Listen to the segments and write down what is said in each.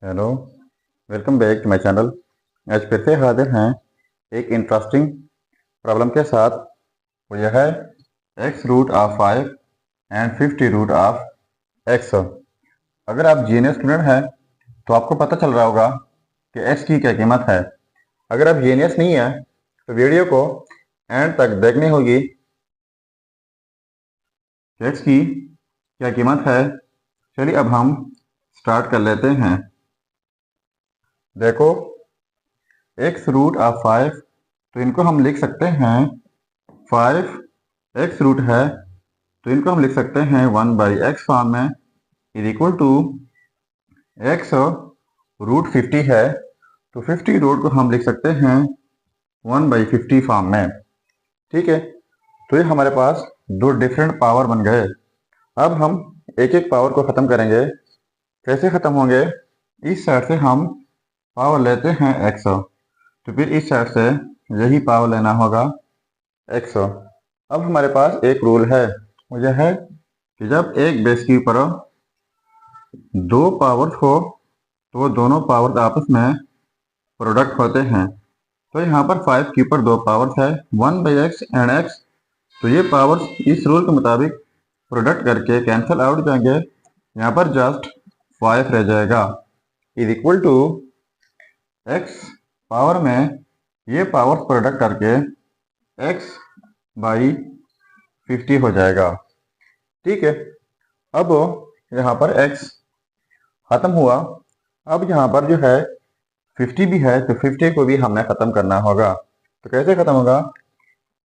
Hello, welcome back to my channel. आज फिर से हाजिर हैं एक इंटरेस्टिंग प्रॉब्लम के साथ। वो यह है x root of 5 and 50 root of x. अगर आप जीएनएस स्टूडेंट हैं तो आपको पता चल रहा होगा कि एक्स की क्या कीमत है। अगर आप जीएनएस नहीं है तो वीडियो को एंड तक देखनी होगी कि एक्स की क्या कीमत है। चलिए अब हम स्टार्ट कर लेते हैं। देखो, एक्स रूट ऑफ 5 तो इनको हम लिख सकते हैं 5 एक्स रूट है तो इनको हम लिख सकते हैं 1/x फॉर्म में is equal to x root 50 है तो 50 रूट को हम लिख सकते हैं 1/50 फॉर्म में। ठीक है, तो ये हमारे पास दो डिफरेंट पावर बन गए। अब हम एक एक पावर को ख़त्म करेंगे। कैसे ख़त्म होंगे? इस साइड से हम पावर लेते हैं एक्स, तो फिर इस साइड से यही पावर लेना होगा एक्स। अब हमारे पास एक रूल है, वो यह है कि जब एक बेस के ऊपर दो पावर्स हो तो वो दोनों पावर्स आपस में प्रोडक्ट होते हैं। तो यहाँ पर 5 के ऊपर दो पावर्स है 1/x एंड x, तो ये पावर्स इस रूल के मुताबिक प्रोडक्ट करके कैंसिल आउट जाएंगे। यहाँ पर जस्ट 5 रह जाएगा is equal to x power में ये पावर्स प्रोडक्ट करके x बाई 50 हो जाएगा। ठीक है, अब यहाँ पर x खत्म हुआ। अब यहाँ पर जो है 50 भी है तो 50 को भी हमने ख़त्म करना होगा। तो कैसे ख़त्म होगा?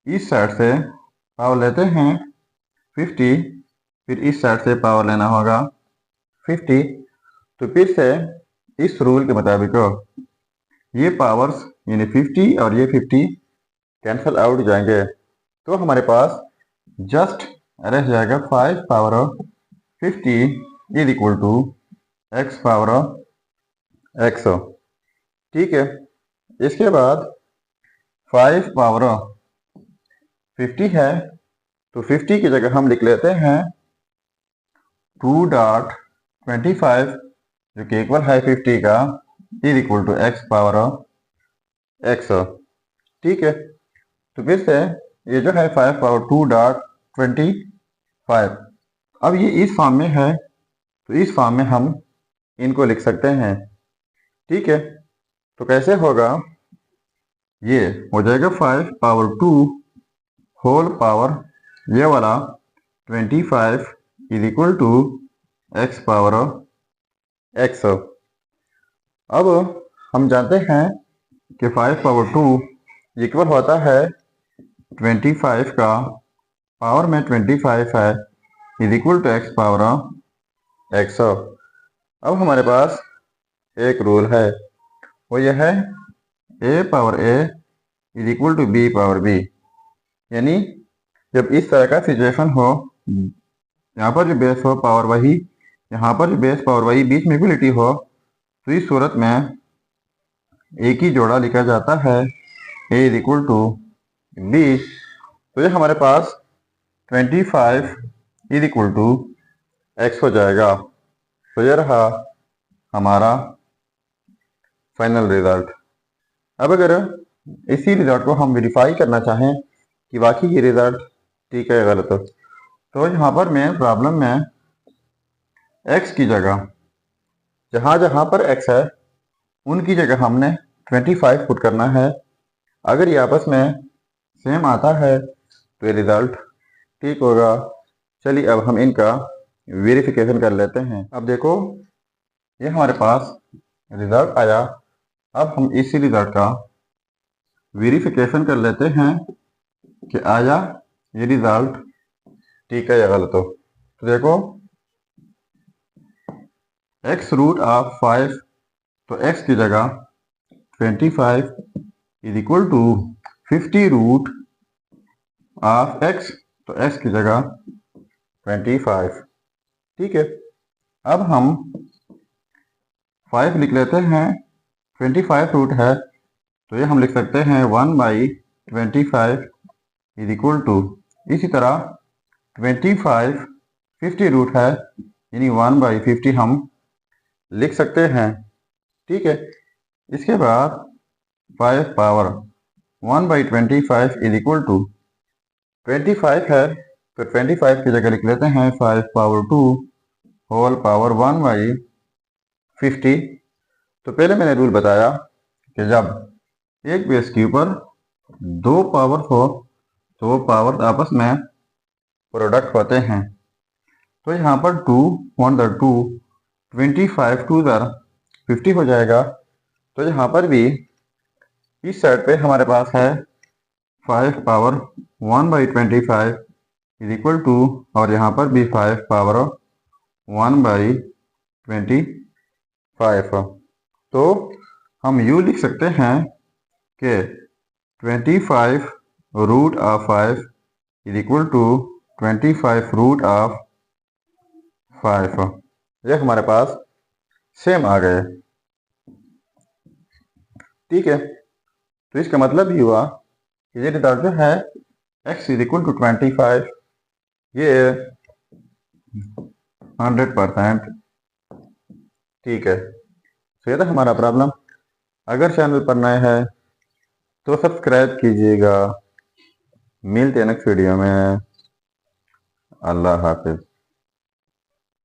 इस साइड से पावर लेते हैं 50, फिर इस साइड से पावर लेना होगा 50। तो फिर से इस रूल के मुताबिक ये पावर्स यानी 50 और ये 50 कैंसल आउट जाएंगे, तो हमारे पास जस्ट रह जाएगा 5 power 50 is equal to x power x. ठीक है, इसके बाद 5 पावर 50 है तो 50 की जगह हम लिख लेते हैं 2.25 जो कि इक्वल है 50 का is equal to x power x. ठीक है, तो फिर से ये जो है 5 पावर 2.25, अब ये इस फॉर्म में है तो इस फॉर्म में हम इनको लिख सकते हैं। ठीक है, तो कैसे होगा? ये हो जाएगा 5 पावर 2 होल पावर ये वाला 25 is equal to x power x. अब हम जानते हैं कि 5 पावर 2 इक्वल होता है 25 का पावर में 25 है is equal to x power x. अब हमारे पास एक रूल है, वो यह है A power A is equal to B power B. यानी जब इस तरह का सिचुएशन हो, यहाँ पर जो बेस हो पावर वही, यहाँ पर जो बेस पावर वही, बीच में इक्वलिटी हो, तो इस सूरत में एक ही जोड़ा लिखा जाता है ए इज इक्वल टू बी। तो ये हमारे पास 25 इज इक्वल टू एक्स हो जाएगा। तो ये रहा हमारा फाइनल रिजल्ट। अब अगर इसी रिजल्ट को हम वेरीफाई करना चाहें कि वाकई ये रिजल्ट ठीक है या गलत, तो यहाँ पर मेन प्रॉब्लम में एक्स की जगह जहाँ जहाँ पर एक्स है उनकी जगह हमने 25 पुट करना है। अगर ये आपस में सेम आता है तो ये रिजल्ट ठीक होगा। चलिए अब हम इनका वेरिफिकेशन कर लेते हैं। अब देखो, ये हमारे पास रिजल्ट आया। अब हम इसी रिजल्ट का वेरिफिकेशन कर लेते हैं कि आया ये रिजल्ट ठीक है या गलत हो। तो देखो, एक्स रूट ऑफ 5 तो एक्स की जगह 25 is equal to 50 root of x, तो एक्स की जगह 25। ठीक है, अब हम 5 लिख लेते हैं। 25 रूट है तो ये हम लिख सकते हैं 1/25 इज इक्वल टू, इसी तरह 25 50 रूट है यानी 1/50 हम लिख सकते हैं। ठीक है। इसके बाद 5 पावर 1/25 इज इक्वल टू 25 है, तो 25 की जगह लिख लेते हैं 5 पावर 2 होल पावर 1/50। तो पहले मैंने रूल बताया कि जब एक बेस के ऊपर दो पावर हो तो वो पावर आपस में प्रोडक्ट होते हैं। तो यहाँ पर 2 वन दर 2 25 2 दर 50 हो जाएगा। तो यहाँ पर भी इस साइड पे हमारे पास है 5 पावर 1/25 इज इक्वल टू, और यहाँ पर भी 5 पावर 1/25। तो हम यूँ लिख सकते हैं कि 25 root of 5 is equal to 25 root of 5। ये हमारे पास सेम आ गए। ठीक है, तो इसका मतलब ही हुआ कि ये रिजल्ट जो है x इज इक्वल टू 25, ये 100%। ठीक है, तो ये था हमारा प्रॉब्लम। अगर चैनल पर नए हैं तो सब्सक्राइब कीजिएगा। मिलते हैं नेक्स्ट वीडियो में। अल्लाह हाफिज।